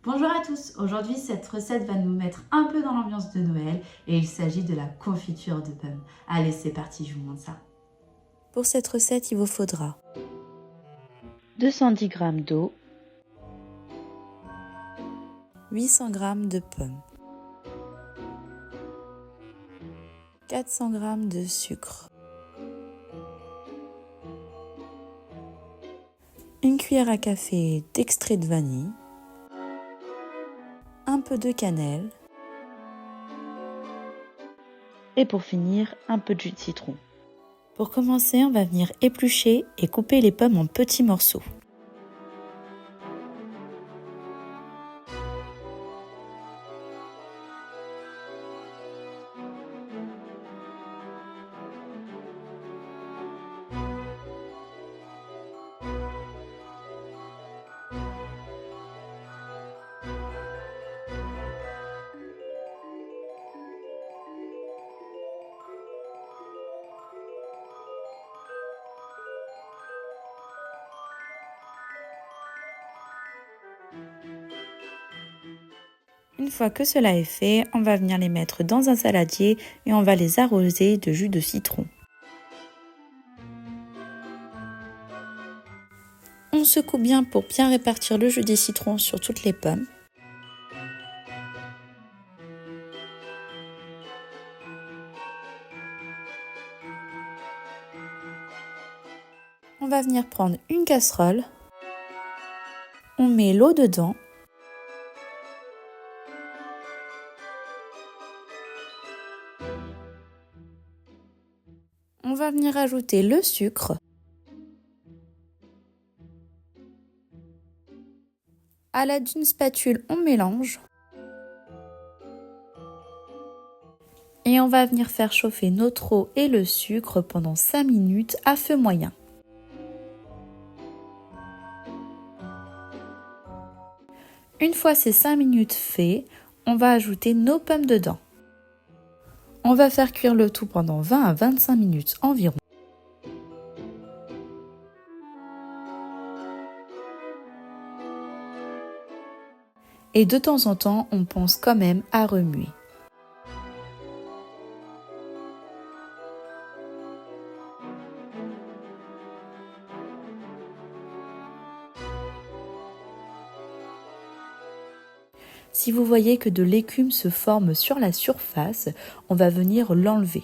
Bonjour à tous, aujourd'hui cette recette va nous mettre un peu dans l'ambiance de Noël et il s'agit de la confiture de pommes. Allez c'est parti, je vous montre ça. Pour cette recette, il vous faudra 210 g d'eau, 800 g de pommes, 400 g de sucre, une cuillère à café d'extrait de vanille, un peu de cannelle et pour finir, un peu de jus de citron. Pour commencer, on va venir éplucher et couper les pommes en petits morceaux. Une fois que cela est fait, on va venir les mettre dans un saladier et on va les arroser de jus de citron. On secoue bien pour bien répartir le jus des citrons sur toutes les pommes. On va venir prendre une casserole. On met l'eau dedans. On va venir ajouter le sucre. À l'aide d'une spatule, on mélange. Et on va venir faire chauffer notre eau et le sucre pendant 5 minutes à feu moyen. Une fois ces 5 minutes faits, on va ajouter nos pommes dedans. On va faire cuire le tout pendant 20 à 25 minutes environ. Et de temps en temps, on pense quand même à remuer. Si vous voyez que de l'écume se forme sur la surface, on va venir l'enlever.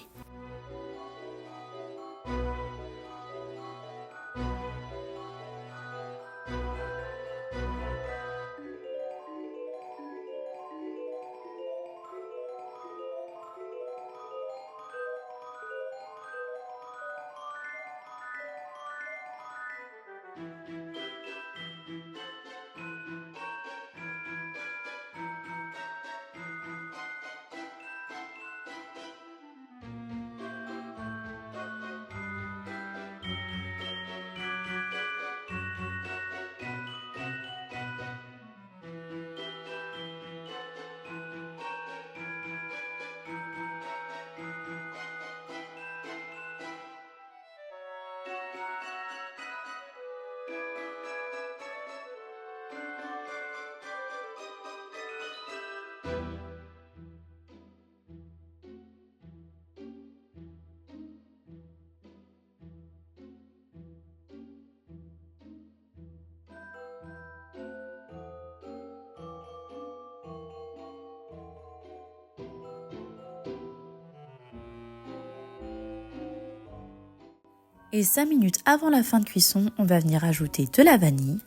Et 5 minutes avant la fin de cuisson, on va venir ajouter de la vanille.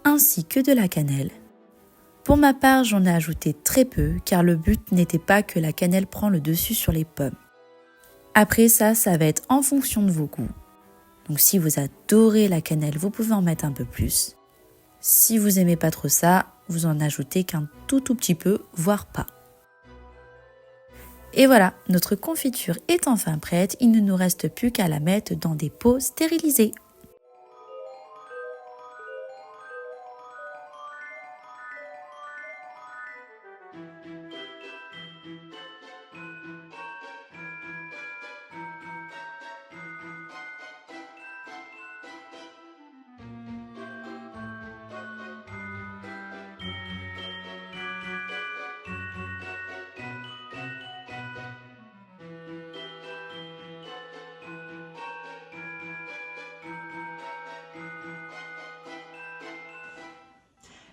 Ainsi que de la cannelle. Pour ma part, j'en ai ajouté très peu car le but n'était pas que la cannelle prend le dessus sur les pommes. Après ça va être en fonction de vos goûts. Donc si vous adorez la cannelle, vous pouvez en mettre un peu plus. Si vous aimez pas trop ça, vous en ajoutez qu'un tout petit peu, voire pas. Et voilà, notre confiture est enfin prête, il ne nous reste plus qu'à la mettre dans des pots stérilisés.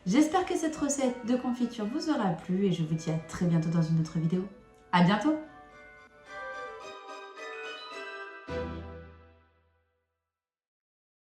J'espère que cette recette de confiture vous aura plu et je vous dis à très bientôt dans une autre vidéo. À bientôt!